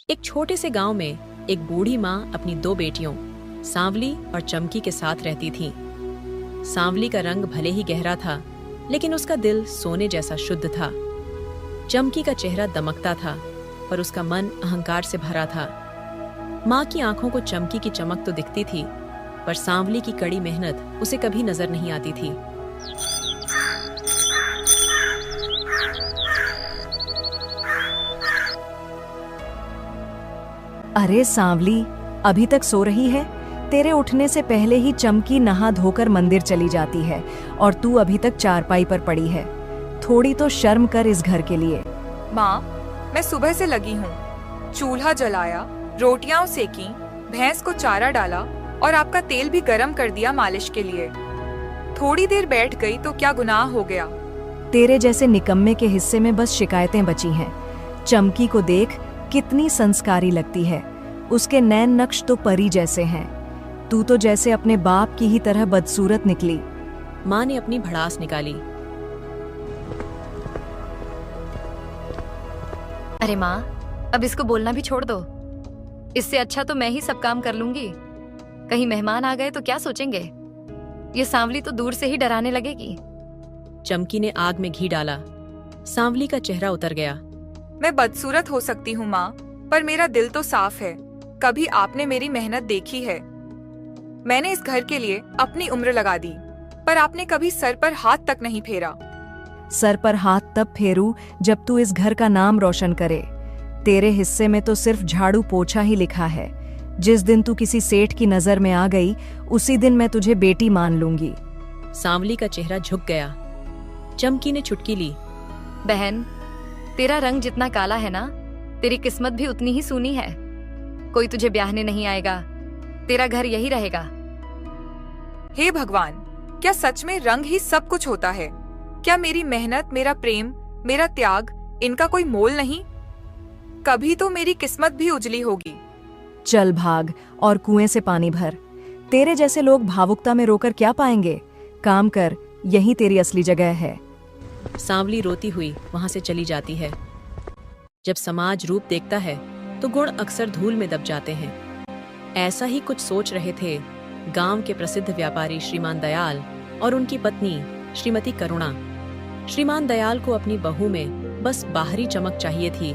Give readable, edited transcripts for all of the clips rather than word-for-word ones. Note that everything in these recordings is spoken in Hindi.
एक छोटे से गांव में एक बूढ़ी माँ अपनी दो बेटियों सांवली और चमकी के साथ रहती थी। सांवली का रंग भले ही गहरा था, लेकिन उसका दिल सोने जैसा शुद्ध था। चमकी का चेहरा दमकता था, पर उसका मन अहंकार से भरा था। माँ की आंखों को चमकी की चमक तो दिखती थी, पर सांवली की कड़ी मेहनत उसे कभी नजर नहीं आती थी। अरे सांवली, अभी तक सो रही है? तेरे उठने से पहले ही चमकी नहा धोकर मंदिर चली जाती है और तू अभी तक चारपाई पर पड़ी है। थोड़ी तो शर्म कर इस घर के लिए। माँ, मैं सुबह से लगी हूँ। चूल्हा जलाया, रोटियां सेकी, भैंस को चारा डाला और आपका तेल भी गरम कर दिया मालिश के लिए। थोड़ी देर बैठ गई तो क्या गुनाह हो गया? तेरे जैसे निकम्मे के हिस्से में बस शिकायतें बची हैं। चमकी को देख, कितनी संस्कारी लगती है। उसके नैन नक्श तो परी जैसे हैं। तू तो जैसे अपने बाप की ही तरह बदसूरत निकली। माँ ने अपनी भड़ास निकाली। अरे माँ, अब इसको बोलना भी छोड़ दो। इससे अच्छा तो मैं ही सब काम कर लूंगी। कहीं मेहमान आ गए तो क्या सोचेंगे? ये सांवली तो दूर से ही डराने लगेगी। चमकी ने आग में घी डाला। सांवली का चेहरा उतर गया। मैं बदसूरत हो सकती हूँ माँ, पर मेरा दिल तो साफ है। कभी आपने मेरी मेहनत देखी है? मैंने इस घर के लिए अपनी उम्र लगा दी, पर आपने कभी सर पर हाथ तक नहीं फेरा। सर पर हाथ तब फेरू जब तू इस घर का नाम रोशन करे। तेरे हिस्से में तो सिर्फ झाड़ू पोछा ही लिखा है। जिस दिन तू किसी सेठ की नजर में आ गई, उसी दिन मैं तुझे बेटी मान लूंगी। सांवली का चेहरा झुक गया। चमकी ने चुटकी ली। बहन, तेरा रंग जितना काला है ना, तेरी किस्मत भी उतनी ही सूनी है। कोई तुझे ब्याहने नहीं आएगा। तेरा घर यही रहेगा। हे भगवान, क्या सच में रंग ही सब कुछ होता है? क्या मेरी मेहनत, मेरा प्रेम, मेरा त्याग, इनका कोई मोल नहीं? कभी तो मेरी किस्मत भी उजली होगी। चल भाग और कुएं से पानी भर। तेरे जैसे लोग भावुकता में रोकर क्या पाएंगे? काम कर, यही तेरी असली जगह है। सांवली रोती हुई वहां से चली जाती है। जब समाज रूप देखता है तो गुण अक्सर धूल में दब जाते हैं। ऐसा ही कुछ सोच रहे थे गांव के प्रसिद्ध व्यापारी श्रीमान दयाल और उनकी पत्नी श्रीमती करुणा। श्रीमान दयाल को अपनी बहू में बस बाहरी चमक चाहिए थी,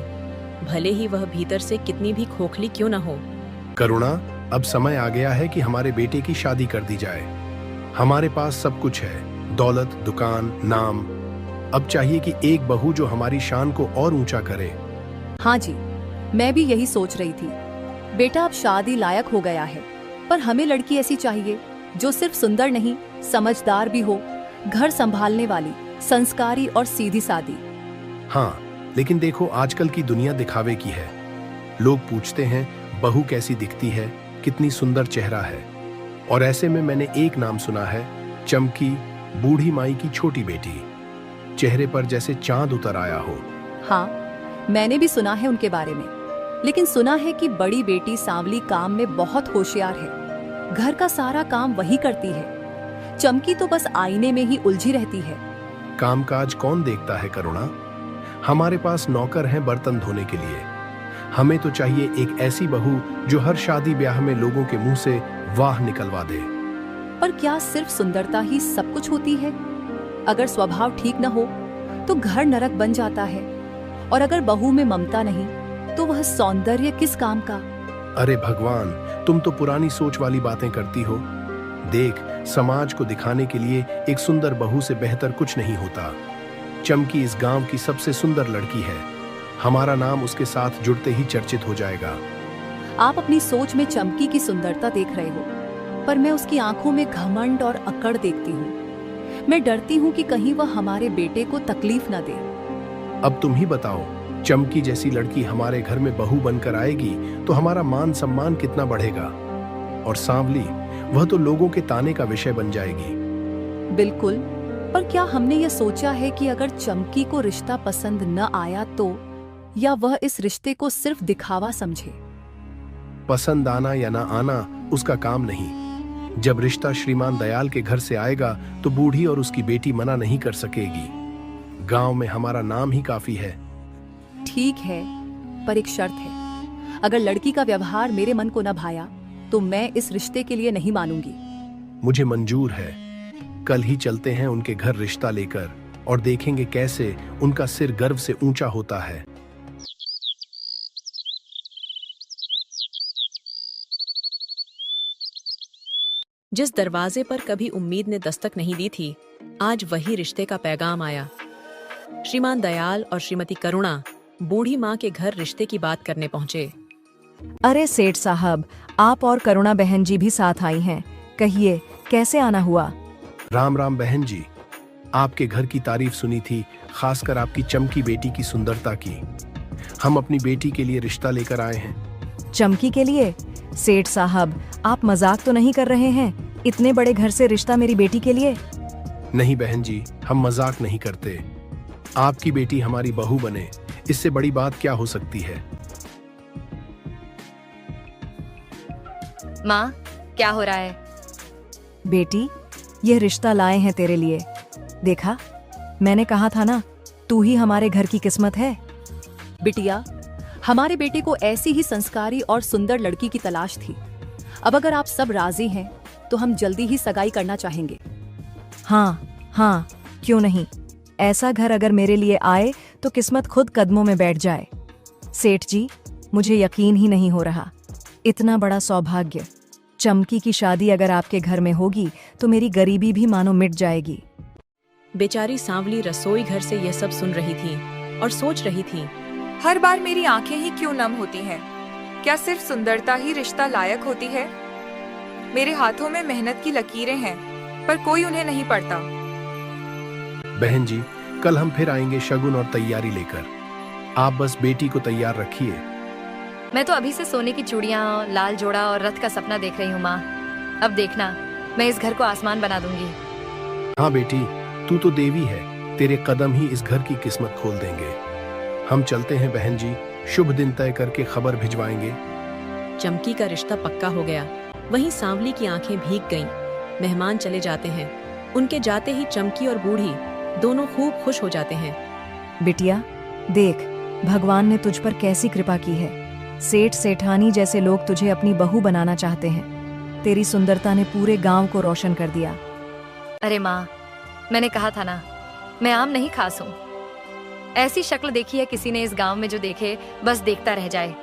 भले ही वह भीतर से कितनी भी खोखली क्यों न हो। करुणा, अब समय आ गया है कि हमारे बेटे की शादी कर दी जाए। हमारे पास सब कुछ है, दौलत, दुकान, नाम। अब चाहिए कि एक बहू जो हमारी शान को और ऊंचा करे। हाँ जी, मैं भी यही सोच रही थी। बेटा अब शादी लायक हो गया है, पर हमें लड़की ऐसी चाहिए जो सिर्फ सुंदर नहीं, समझदार भी हो, घर संभालने वाली, संस्कारी और सीधी सादी। हाँ, लेकिन देखो, आजकल की दुनिया दिखावे की है। लोग पूछते हैं बहू कैसी दिखती है, कितनी सुंदर चेहरा है। और ऐसे में मैंने एक नाम सुना है, चमकी, बूढ़ी माई की छोटी बेटी। चेहरे पर जैसे चांद उतर आया हो। हाँ, मैंने भी सुना है उनके बारे में, लेकिन सुना है कि बड़ी बेटी सांवली काम में बहुत होशियार है। घर का सारा काम वही करती है। चमकी तो बस आईने में ही उलझी रहती है। कामकाज कौन देखता है करुणा? हमारे पास नौकर हैं बर्तन धोने के लिए। हमें तो चाहिए एक ऐसी बहू जो हर शादी ब्याह में लोगों के मुंह से वाह निकलवा दे। पर क्या सिर्फ सुंदरता ही सब कुछ होती है? अगर स्वभाव ठीक न हो तो घर नरक बन जाता है, और अगर बहू में ममता नहीं तो वह सौंदर्य किस काम का? अरे भगवान, तुम तो पुरानी सोच वाली बातें करती हो। देख, समाज को दिखाने के लिए एक सुंदर बहू से बेहतर कुछ नहीं होता। चमकी इस गांव की सबसे सुंदर लड़की है। हमारा नाम उसके साथ जुड़ते ही चर्चित हो जाएगा। आप अपनी सोच में चमकी की सुंदरता देख रहे हो, पर मैं उसकी आंखों में घमंड और अकड़ देखती हूँ। मैं डरती हूँ कि कहीं वह हमारे बेटे को तकलीफ न दे। अब तुम ही बताओ, चमकी जैसी लड़की हमारे घर में बहू बनकर आएगी तो हमारा मान सम्मान कितना बढ़ेगा। और सांवली, वह तो लोगों के ताने का विषय बन जाएगी। बिल्कुल, पर क्या हमने यह सोचा है कि अगर चमकी को रिश्ता पसंद न आया तो, या वह इस रिश्ते को सिर्फ दिखावा समझे? पसंद आना या ना आना उसका काम नहीं। जब रिश्ता श्रीमान दयाल के घर से आएगा तो बूढ़ी और उसकी बेटी मना नहीं कर सकेगी। गांव में हमारा नाम ही काफी है। ठीक है, पर एक शर्त है। अगर लड़की का व्यवहार मेरे मन को न भाया तो मैं इस रिश्ते के लिए नहीं मानूंगी। मुझे मंजूर है। कल ही चलते हैं उनके घर रिश्ता लेकर और देखेंगे कैसे उनका सिर गर्व से ऊंचा होता है। जिस दरवाजे पर कभी उम्मीद ने दस्तक नहीं दी थी, आज वही रिश्ते का पैगाम आया। श्रीमान दयाल और श्रीमती करुणा बूढ़ी माँ के घर रिश्ते की बात करने पहुंचे। अरे सेठ साहब, आप और करुणा बहन जी भी साथ आई हैं। कहिए, कैसे आना हुआ? राम राम बहन जी, आपके घर की तारीफ सुनी थी, खासकर आपकी चमकी बेटी की सुंदरता की। हम अपनी बेटी के लिए रिश्ता लेकर आए हैं। चमकी के लिए? सेठ साहब, आप मजाक तो नहीं कर रहे हैं? इतने बड़े घर से रिश्ता मेरी बेटी के लिए? नहीं बहन जी, हम मजाक नहीं करते। आपकी बेटी हमारी बहू बने, इससे बड़ी बात क्या हो सकती है। माँ, क्या हो रहा है? बेटी, यह रिश्ता लाए हैं तेरे लिए। देखा, मैंने कहा था ना, तू ही हमारे घर की किस्मत है। बिटिया, हमारे बेटे को ऐसी ही संस्कारी और सुंदर लड़की की तलाश थी। अब अगर आप सब राजी हैं तो हम जल्दी ही सगाई करना चाहेंगे। हाँ, क्यों नहीं। ऐसा घर अगर मेरे लिए आए तो किस्मत खुद कदमों में बैठ जाए। सेठ जी, मुझे यकीन ही नहीं हो रहा। इतना बड़ा सौभाग्य। चमकी की शादी अगर आपके घर में होगी तो मेरी गरीबी भी मानो मिट जाएगी। बेचारी सांवली रसोई घर से यह सब सुन रही थी और सोच रही थी, हर बार मेरी आंखें ही क्यों नम होती हैं? क्या सिर्फ सुंदरता ही रिश्ता लायक होती है? मेरे हाथों में मेहनत की लकीरें हैं, पर कोई उन्हें नहीं पढ़ता। बहन जी, कल हम फिर आएंगे शगुन और तैयारी लेकर। आप बस बेटी को तैयार रखिए। मैं तो अभी से सोने की चूड़ियाँ, लाल जोड़ा और रथ का सपना देख रही हूँ माँ। अब देखना, मैं इस घर को आसमान बना दूंगी। हाँ बेटी, तू तो देवी है, तेरे कदम ही इस घर की किस्मत खोल देंगे। हम चलते हैं बहन जी, शुभ दिन तय करके खबर भिजवाएंगे। चमकी का रिश्ता पक्का हो गया। वहीं सांवली की आंखें भीग गईं। मेहमान चले जाते हैं। उनके जाते ही चमकी और बूढ़ी दोनों खूब खुश हो जाते हैं। बिटिया, देख, भगवान ने तुझ पर कैसी कृपा की है। सेठ सेठानी जैसे लोग तुझे अपनी बहू बनाना चाहते हैं। तेरी सुंदरता ने पूरे गांव को रोशन कर दिया। अरे माँ, मैंने कहा था ना, मैं आम नहीं खास हूँ। ऐसी शक्ल देखी है किसी ने इस गांव में जो देखे बस देखता रह जाए।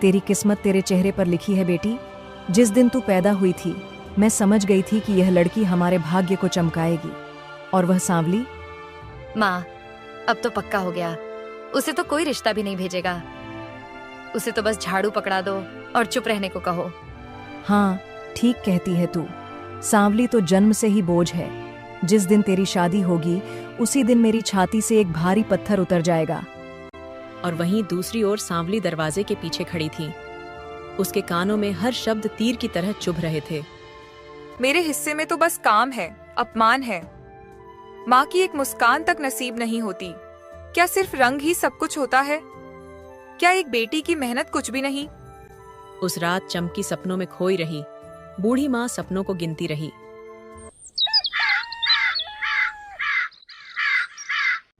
तेरी किस्मत तेरे चेहरे पर लिखी है बेटी। जिस दिन तू पैदा हुई थी, मैं समझ गई थी कि यह लड़की हमारे भाग्य को चमकाएगी। और वह सांवली? माँ, अब तो पक्का हो गया। उसे तो कोई रिश्ता भी नहीं भेजेगा। उसे तो बस झाड़ू पकड़ा दो और चुप रहने को कहो। हाँ, ठीक कहती है तू। सांवली तो जन्म से ही बोझ है। जिस दिन तेरी शादी होगी, उसी दिन मेरी छाती से एक भारी पत्थर उतर जाएगा। और वहीं दूसरी ओर सांवली दरवाजे के पीछे खड़ी थी। उसके कानों में हर शब्द तीर की तरह चुभ रहे थे। मेरे हिस्से में तो बस काम है, अपमान है। माँ की एक मुस्कान तक नसीब नहीं होती। क्या सिर्फ रंग ही सब कुछ होता है? क्या एक बेटी की मेहनत कुछ भी नहीं? उस रात चमकी सपनों में खोई रही। बूढ़ी माँ सपनों को गिनती रही।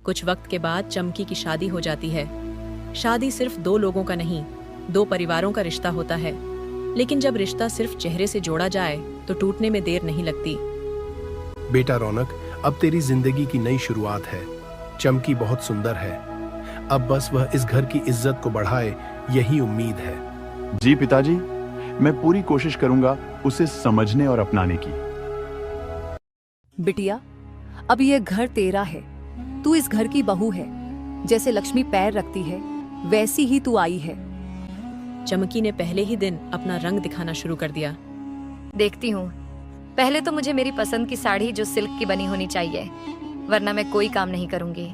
कुछ वक्त के बाद चमकी की शादी हो जाती है। शादी सिर्फ दो लोगों का नहीं, दो परिवारों का रिश्ता होता है। लेकिन जब रिश्ता सिर्फ चेहरे से जोड़ा जाए तो टूटने में देर नहीं लगती। बेटा रौनक, अब तेरी जिंदगी की नई शुरुआत है। चमकी बहुत सुंदर है। अब बस वह इस घर की इज्जत को बढ़ाए, यही उम्मीद है। जी पिताजी, मैं पूरी कोशिश करूंगा उसे समझने और अपनाने की। बिटिया, अब यह घर तेरा है। तू इस घर की बहू है। जैसे लक्ष्मी पैर रखती है, वैसी ही तू आई है। चमकी ने पहले ही दिन अपना रंग दिखाना शुरू कर दिया। देखती हूँ। पहले तो मुझे मेरी पसंद की साड़ी जो सिल्क की बनी होनी चाहिए, वरना मैं कोई काम नहीं करूंगी।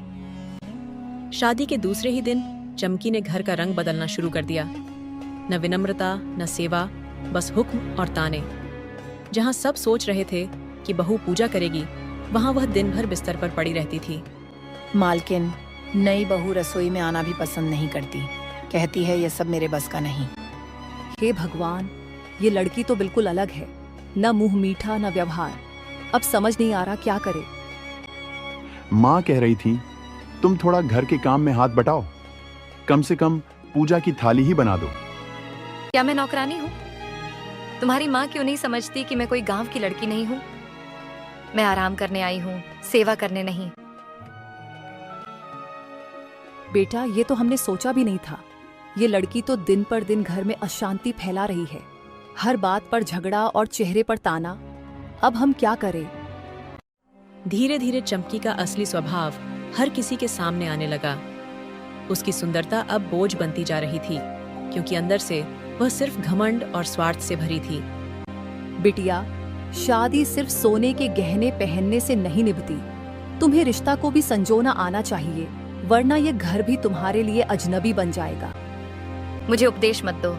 शादी के दूसरे ही दिन चमकी ने घर का रंग बदलना शुरू कर दिया। न विनम्रता, न सेवा, बस हुक्म और ताने। जहां सब सोच रहे थे कि बहू पूजा करेगी, वहां वह दिन भर बिस्तर पर पड़ी रहती थी। मालकिन, नई बहू रसोई में आना भी पसंद नहीं करती। कहती है ये सब मेरे बस का नहीं। हे भगवान, ये लड़की तो बिल्कुल अलग है। न मुंह मीठा, न व्यवहार। अब समझ नहीं आ रहा क्या करे। माँ कह रही थी, तुम थोड़ा घर के काम में हाथ बटाओ। कम से कम पूजा की थाली ही बना दो। क्या मैं नौकरानी हूँ? तुम्हारी माँ क्यों नहीं समझती कि मैं कोई गांव की लड़की नहीं हूँ? मैं आराम करने आई हूँ, सेवा करने नहीं। बेटा, ये तो हमने सोचा भी नहीं था। ये लड़की तो दिन पर दिन घर में अशांति फैला रही है। हर बात पर झगड़ा और चेहरे पर ताना। अब हम क्या करें? धीरे धीरे चमकी का असली स्वभाव हर किसी के सामने आने लगा। उसकी सुंदरता अब बोझ बनती जा रही थी, क्योंकि अंदर से वह सिर्फ घमंड और स्वार्थ से भरी थी। बिटिया, शादी सिर्फ सोने के गहने पहनने से नहीं निभती। तुम्हें रिश्ता को भी संजोना आना चाहिए, वरना ये घर भी तुम्हारे लिए अजनबी बन जाएगा। मुझे उपदेश मत दो।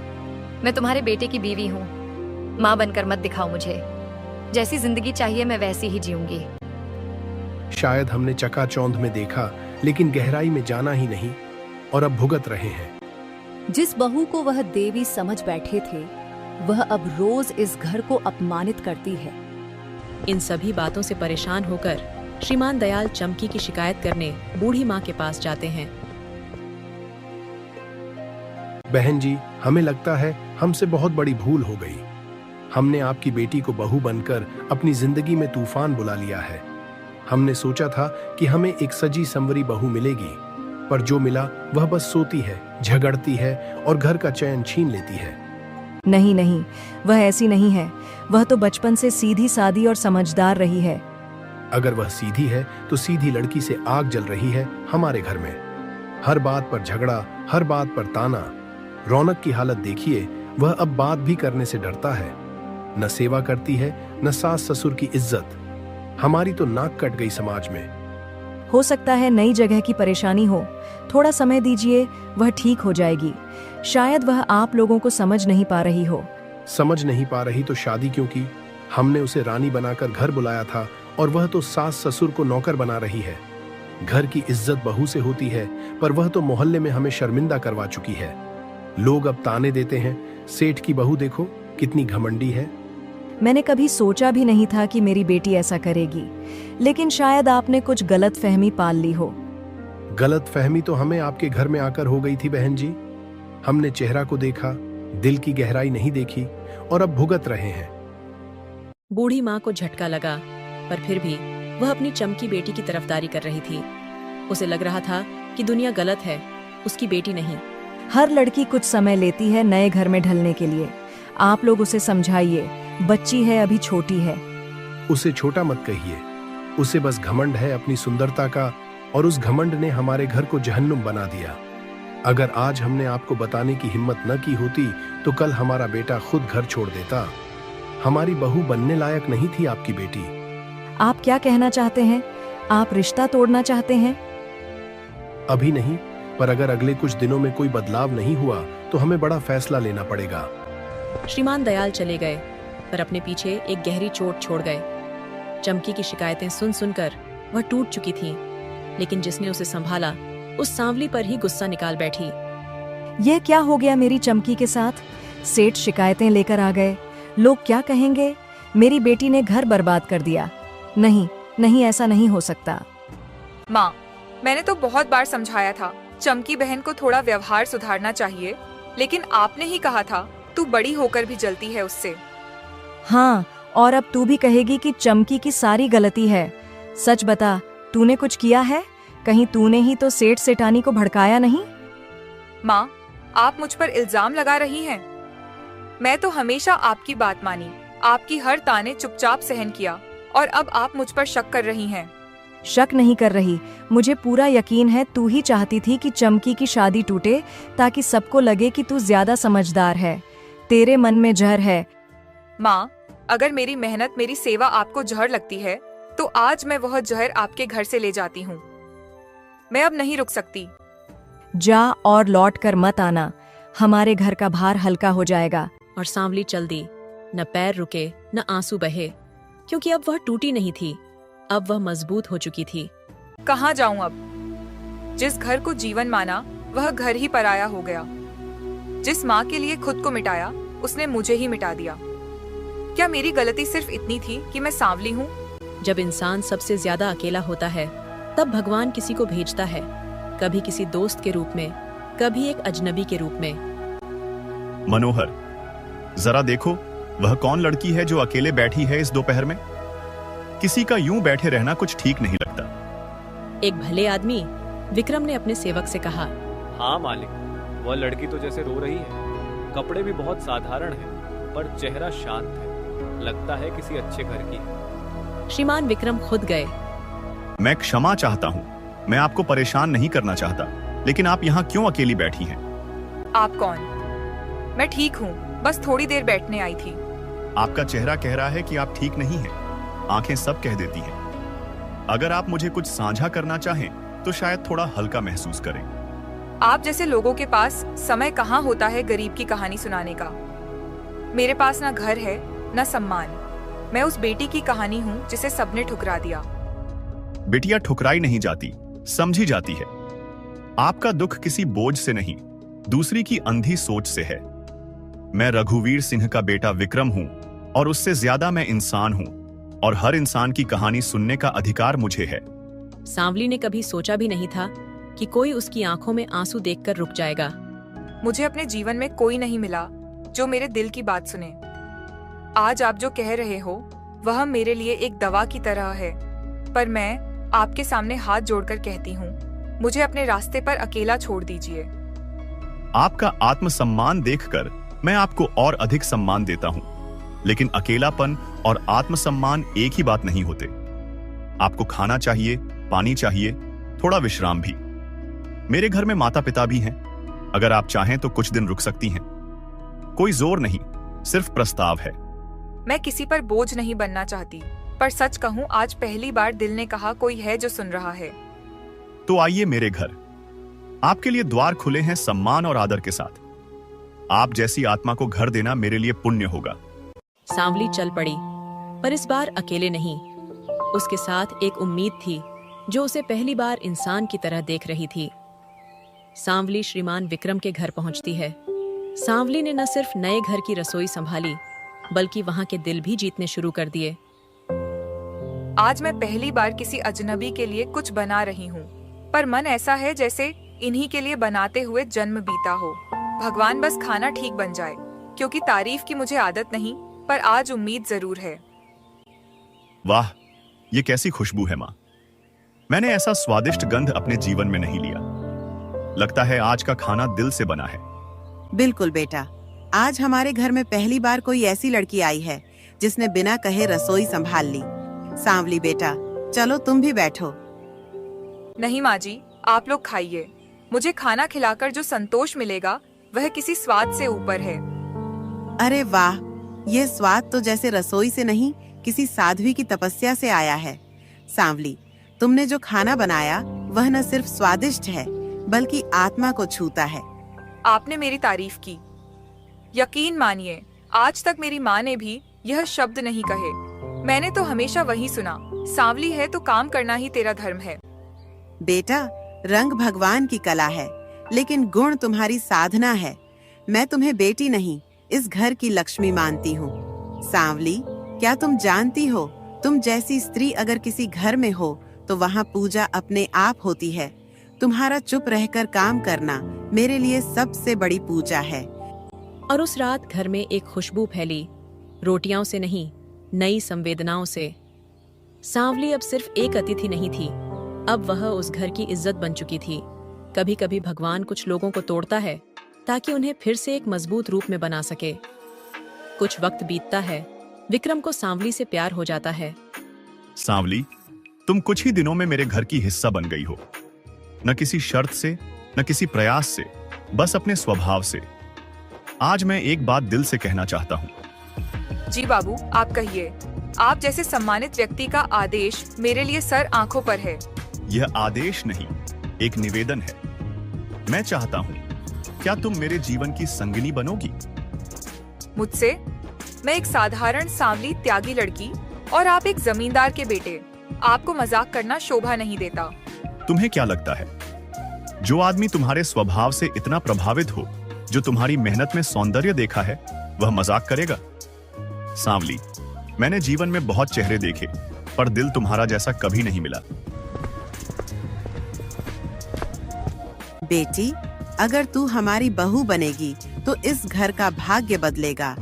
मैं तुम्हारे बेटे की बीवी हूँ। माँ बनकर मत दिखाओ मुझे। जैसी जिंदगी चाहिए मैं वैसी ही जीऊंगी। शायद हमने चकाचौंध में देखा, लेकिन गहराई में जाना ही नहीं, और अब भुगत रहे हैं। जिस बहू को वह देवी समझ बैठे थे, वह अब रोज इस घर को अपमानित करती है। इन सभी बातों से परेशान होकर श्रीमान दयाल चमकी की शिकायत करने बूढ़ी माँ के पास जाते हैं। बहन जी, हमें लगता है हमसे बहुत बड़ी भूल हो गई। हमने आपकी बेटी को बहू बनकर अपनी जिंदगी में तूफान बुला लिया है। हमने सोचा था कि हमें एक सजी संवरी बहू मिलेगी, पर जो मिला वह बस सोती है, झगड़ती है और घर का चैन छीन लेती है। नहीं नहीं, वह ऐसी नहीं है। वह तो बचपन से सीधी सादी और समझदार रही है। अगर वह सीधी है तो सीधी लड़की से आग जल रही है हमारे घर में। हर बात पर झगड़ा, हर बात पर ताना। रौनक की हालत देखिए, वह अब बात भी करने से डरता है। न सेवा करती है, न सास ससुर की इज्जत। हमारी तो नाक कट गई समाज में। हो सकता है नई जगह की परेशानी हो। थोड़ा समय दीजिए, वह ठीक हो जाएगी। शायद वह आप लोगों को समझ नहीं पा रही हो। समझ नहीं पा रही तो शादी क्यों की? हमने उसे रानी बनाकर घर बुलाया था, और वह तो सास ससुर को नौकर बना रही है। घर की इज्जत बहू से होती है, पर वह तो मोहल्ले में हमें शर्मिंदा करवा चुकी है। लोग अब ताने देते हैं, सेठ की बहू देखो कितनी घमंडी है। मैंने कभी सोचा भी नहीं था कि मेरी बेटी ऐसा करेगी, लेकिन शायद आपने कुछ गलत फहमी पाल ली हो। गलत फहमी तो हमें आपके घर में आकर हो गई थी बहन जी। हमने चेहरा को देखा, दिल की गहराई नहीं देखी, और अब भुगत रहे हैं। बूढ़ी माँ को झटका लगा, पर फिर भी वह अपनी चमकी बेटी की तरफदारी कर रही थी। उसे लग रहा था कि दुनिया गलत है, उसकी बेटी नहीं। हर लड़की कुछ समय लेती है नए घर में ढलने के लिए। आप लोग उसे समझाइए, बच्ची है, अभी छोटी है। उसे छोटा मत कहिए। उसे बस घमंड है अपनी सुंदरता का, और उस घमंड ने हमारे घर को जहन्नुम बना दिया। अगर आज हमने आपको बताने की हिम्मत न की होती, तो कल हमारा बेटा खुद घर छोड़ देता। हमारी बहू बनने लायक नहीं थी आपकी बेटी। आप क्या कहना चाहते हैं? आप रिश्ता तोड़ना चाहते हैं? अभी नहीं, पर अगर अगले कुछ दिनों में कोई बदलाव नहीं हुआ तो हमें बड़ा फैसला लेना पड़ेगा। श्रीमान दयाल चले गए, पर अपने पीछे एक गहरी चोट छोड़ गए। चमकी की शिकायतें सुन सुनकर वह टूट चुकी थी, लेकिन जिसने उसे संभाला उस सांवली पर ही गुस्सा निकाल बैठी। यह क्या हो गया मेरी चमकी के साथ? सेठ शिकायतें लेकर आ गए। लोग क्या कहेंगे? मेरी बेटी ने घर बर्बाद कर दिया। नहीं नहीं, ऐसा नहीं हो सकता। माँ, मैंने तो बहुत बार समझाया था चमकी बहन को थोड़ा व्यवहार सुधारना चाहिए, लेकिन आपने ही कहा था तू बड़ी होकर भी जलती है उससे। हाँ, और अब तू भी कहेगी कि चमकी की सारी गलती है। सच बता, तूने कुछ किया है? कहीं तूने ही तो सेठ सेठानी को भड़काया नहीं? माँ, आप मुझ पर इल्जाम लगा रही हैं। मैं तो हमेशा आपकी बात मानी, आपकी हर ताने चुपचाप सहन किया, और अब आप मुझ पर शक कर रही हैं। शक नहीं कर रही, मुझे पूरा यकीन है तू ही चाहती थी कि चमकी की शादी टूटे, ताकि सबको लगे कि तू ज्यादा समझदार है। तेरे मन में जहर है। माँ, अगर मेरी मेहनत, मेरी सेवा आपको जहर लगती है, तो आज मैं वह जहर आपके घर से ले जाती हूँ। मैं अब नहीं रुक सकती। जा और लौट कर मत आना, हमारे घर का भार हल्का हो जाएगा। और सांवली चल दी। न पैर रुके, न आंसू बहे, क्योंकि अब वह टूटी नहीं थी, अब वह मजबूत हो चुकी थी। कहाँ जाऊं अब? जिस घर को जीवन माना, वह घर ही पराया हो गया। जिस माँ के लिए खुद को मिटाया, उसने मुझे ही मिटा दिया। क्या मेरी गलती सिर्फ इतनी थी कि मैं सांवली हूँ? जब इंसान सबसे ज्यादा अकेला होता है, तब भगवान किसी को भेजता है, कभी किसी दोस्त के रूप में, कभी एक अजनबी के रूप में। मनोहर, जरा देखो, वह कौन लड़की है जो अकेले बैठी है इस दोपहर में? किसी का यूं बैठे रहना कुछ ठीक नहीं लगता। एक भले आदमी विक्रम ने अपने सेवक से कहा। हाँ मालिक, वह लड़की तो जैसे रो रही है। कपड़े भी बहुत साधारण हैं, पर चेहरा शांत है, लगता है किसी अच्छे घर की है। श्रीमान विक्रम खुद गए। मैं क्षमा चाहता हूँ, मैं आपको परेशान नहीं करना चाहता, लेकिन आप यहाँ क्यों अकेली बैठी हैं? आप कौन? मैं ठीक हूँ, बस थोड़ी देर बैठने आई थी। आपका चेहरा कह रहा है कि आप ठीक नहीं हैं। आंखें सब कह देती हैं। अगर आप मुझे कुछ साझा करना चाहें तो शायद थोड़ा हल्का महसूस करें। आप जैसे लोगों के पास समय कहाँ होता है गरीब की कहानी सुनाने का। मेरे पास ना घर है ना सम्मान। मैं उस बेटी की कहानी हूँ जिसे सबने ठुकरा दिया। बेटियां ठुकराई नहीं जाती, समझी जाती है। आपका दुख किसी बोझ से नहीं, दूसरी की अंधी सोच से है। मैं रघुवीर सिंह का बेटा विक्रम हूं और उससे ज्यादा मैं इंसान हूं, और हर इंसान की कहानी सुनने का अधिकार मुझे है। सांवली ने कभी सोचा भी नहीं था कि कोई उसकी आंखों में आंसू देखकर रुक जाएगा। मुझे अपने जीवन में कोई नहीं मिला जो मेरे दिल की बात सुने। आज आप जो कह रहे हो वह मेरे लिए एक दवा की तरह है, पर मैं आपके सामने हाथ जोड़कर कहती हूँ, मुझे अपने रास्ते पर अकेला छोड़ दीजिए। आपका आत्मसम्मान देखकर मैं आपको और अधिक सम्मान देता हूं, लेकिन अकेलापन और आत्मसम्मान एक ही बात नहीं होते। आपको खाना चाहिए, पानी चाहिए, थोड़ा विश्राम भी। मेरे घर में माता पिता भी हैं। अगर आप चाहें तो कुछ दिन रुक सकती हैं। कोई जोर नहीं, सिर्फ प्रस्ताव है। मैं किसी पर बोझ नहीं बनना चाहती, पर सच कहूँ आज पहली बार दिल ने कहा कोई है जो सुन रहा है। तो आइए मेरे घर। आपके लिए द्वार खुले हैं सम्मान और आदर के साथ। आप जैसी आत्मा को घर देना मेरे लिए पुण्य होगा। सांवली चल पड़ी, पर इस बार अकेले नहीं। उसके साथ एक उम्मीद थी जो उसे पहली बार इंसान की तरह देख रही थी। सांवली श्रीमान विक्रम के घर पहुंचती है। सांवली ने न सिर्फ नए घर की रसोई संभाली, बल्कि वहां के दिल भी जीतने शुरू कर दिए। आज मैं पहली बार किसी अजनबी के लिए कुछ बना रही हूँ, पर मन ऐसा है जैसे इन्हीं के लिए बनाते हुए जन्म बीता हो। भगवान बस खाना ठीक बन जाए, क्योंकि तारीफ की मुझे आदत नहीं, पर आज उम्मीद जरूर है। वाह, ये कैसी खुशबू है माँ। मैंने ऐसा स्वादिष्ट गंध अपने जीवन में नहीं लिया। लगता है आज का खाना दिल से बना है। बिल्कुल बेटा, आज हमारे घर में पहली बार कोई ऐसी लड़की आई है जिसने बिना कहे रसोई संभाल ली। सांवली बेटा, चलो तुम भी बैठो। नहीं माँ जी, आप लोग खाइए। मुझे खाना खिलाकर जो संतोष मिलेगा वह किसी स्वाद से ऊपर है। अरे वाह, ये स्वाद तो जैसे रसोई से नहीं, किसी साध्वी की तपस्या से आया है। सांवली, तुमने जो खाना बनाया वह न सिर्फ स्वादिष्ट है, बल्कि आत्मा को छूता है। आपने मेरी तारीफ की। यकीन मानिए, आज तक मेरी माँ ने भी यह शब्द नहीं कहे। मैंने तो हमेशा वही सुना, सांवली है तो काम करना ही तेरा धर्म है। बेटा, रंग भगवान की कला है, लेकिन गुण तुम्हारी साधना है। मैं तुम्हें बेटी नहीं, इस घर की लक्ष्मी मानती हूँ। सांवली, क्या तुम जानती हो, तुम जैसी स्त्री अगर किसी घर में हो तो वहाँ पूजा अपने आप होती है। तुम्हारा चुप रहकर काम करना मेरे लिए सबसे बड़ी पूजा है। और उस रात घर में एक खुशबू फैली, रोटियों से नहीं, नई संवेदनाओं से। सांवली अब सिर्फ एक अतिथि नहीं थी, अब वह उस घर की इज्जत बन चुकी थी। कभी कभी भगवान कुछ लोगों को तोड़ता है ताकि उन्हें फिर से एक मजबूत रूप में बना सके। कुछ वक्त बीतता है, विक्रम को सांवली से प्यार हो जाता है। सांवली, तुम कुछ ही दिनों में मेरे घर की हिस्सा बन गई हो। न किसी शर्त से, न किसी प्रयास से, बस अपने स्वभाव से। आज मैं एक बात दिल से कहना चाहता हूँ। जी बाबू, आप कहिए। आप जैसे सम्मानित व्यक्ति का आदेश मेरे लिए सर आंखों पर है। यह आदेश नहीं, एक निवेदन है। मैं चाहता हूँ, क्या तुम मेरे जीवन की संगिनी बनोगी? मुझसे? मैं एक साधारण सांवली त्यागी लड़की और आप एक जमींदार के बेटे। आपको मजाक करना शोभा नहीं देता। तुम्हें क्या लगता है, जो आदमी तुम्हारे स्वभाव से इतना प्रभावित हो, जो तुम्हारी मेहनत में सौंदर्य देखा है, वह मजाक करेगा? सांवली, मैंने जीवन में बहुत चेहरे देखे, पर दिल तुम्हारा जैसा कभी नहीं मिला। बेटी, अगर तू हमारी बहू बनेगी तो इस घर का भाग्य बदलेगा।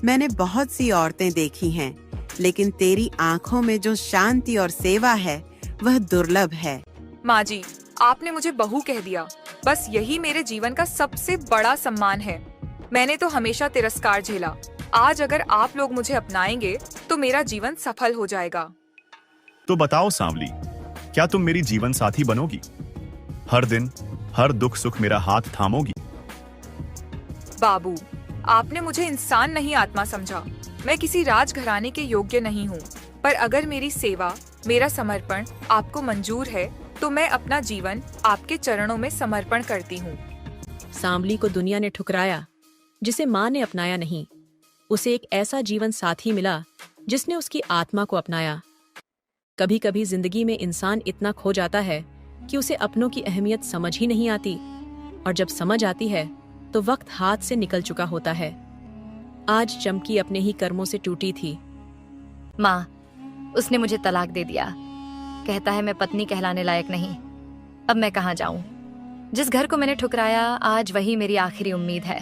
मैंने बहुत सी औरतें देखी हैं, लेकिन तेरी आंखों में जो शांति और सेवा है वह दुर्लभ है। माँ जी, आपने मुझे बहू कह दिया। बस यही मेरे जीवन का सबसे बड़ा सम्मान है। मैंने तो हमेशा तिरस्कार झेला। आज अगर आप लोग मुझे अपनाएंगे तो मेरा जीवन सफल हो जाएगा। तो बताओ सांवली, क्या तुम मेरी जीवन साथी बनोगी? हर दिन हर दुख सुख मेरा हाथ थामोगी? बाबू, आपने मुझे इंसान नहीं आत्मा समझा। मैं किसी राजघराने के योग्य नहीं हूँ, पर अगर मेरी सेवा, मेरा समर्पण आपको मंजूर है तो मैं अपना जीवन आपके चरणों में समर्पण करती हूँ। सांवली को दुनिया ने ठुकराया, जिसे माँ ने अपनाया नहीं। उसे एक ऐसा जीवन साथी मिला जिसने उसकी आत्मा को अपनाया। कभी कभी जिंदगी में इंसान इतना खो जाता है कि उसे अपनों की अहमियत समझ ही नहीं आती, और जब समझ आती है तो वक्त हाथ से निकल चुका होता है। आज चमकी अपने ही कर्मों से टूटी थी। माँ, उसने मुझे तलाक दे दिया। कहता है मैं पत्नी कहलाने लायक नहीं। अब मैं कहाँ जाऊं? जिस घर को मैंने ठुकराया, आज वही मेरी आखिरी उम्मीद है।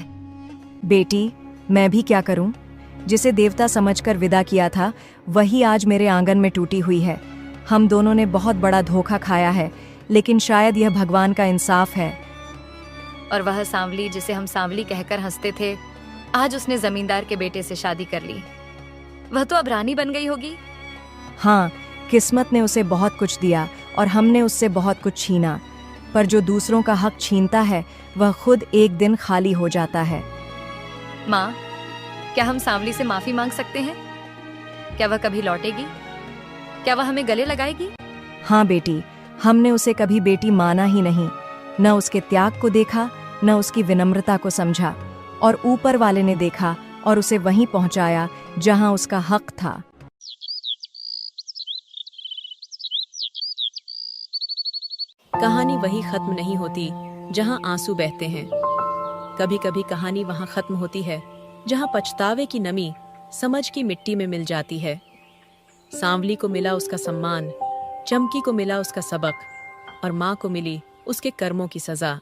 बेटी, मैं भी क्या करूं? जिसे देवता समझकर विदा किया था, वही आज मेरे आंगन में टूटी हुई है। हम दोनों ने बहुत बड़ा धोखा खाया है, लेकिन शायद यह भगवान का इंसाफ है। और वह सांवली जिसे हम सांवली कहकर हंसते थे, आज उसने जमींदार के बेटे से शादी कर ली। वह तो अब रानी बन गई होगी। हाँ, किस्मत ने उसे बहुत कुछ दिया और हमने उससे बहुत कुछ छीना, पर जो दूसरों का हक छीनता है वह खुद एक दिन खाली हो जाता है। माँ, क्या हम सांवली से माफी मांग सकते हैं? क्या वह कभी लौटेगी? क्या वह हमें गले लगाएगी? हाँ बेटी, हमने उसे कभी बेटी माना ही नहीं। न उसके त्याग को देखा, न उसकी विनम्रता को समझा, और ऊपर वाले ने देखा और उसे वहीं पहुंचाया जहां उसका हक था। कहानी वही खत्म नहीं होती जहां आंसू बहते हैं। कभी कभी कहानी वहां खत्म होती है जहां पछतावे की नमी समझ की मिट्टी में मिल जाती है। सांवली को मिला उसका सम्मान, चमकी को मिला उसका सबक, और माँ को मिली उसके कर्मों की सजा।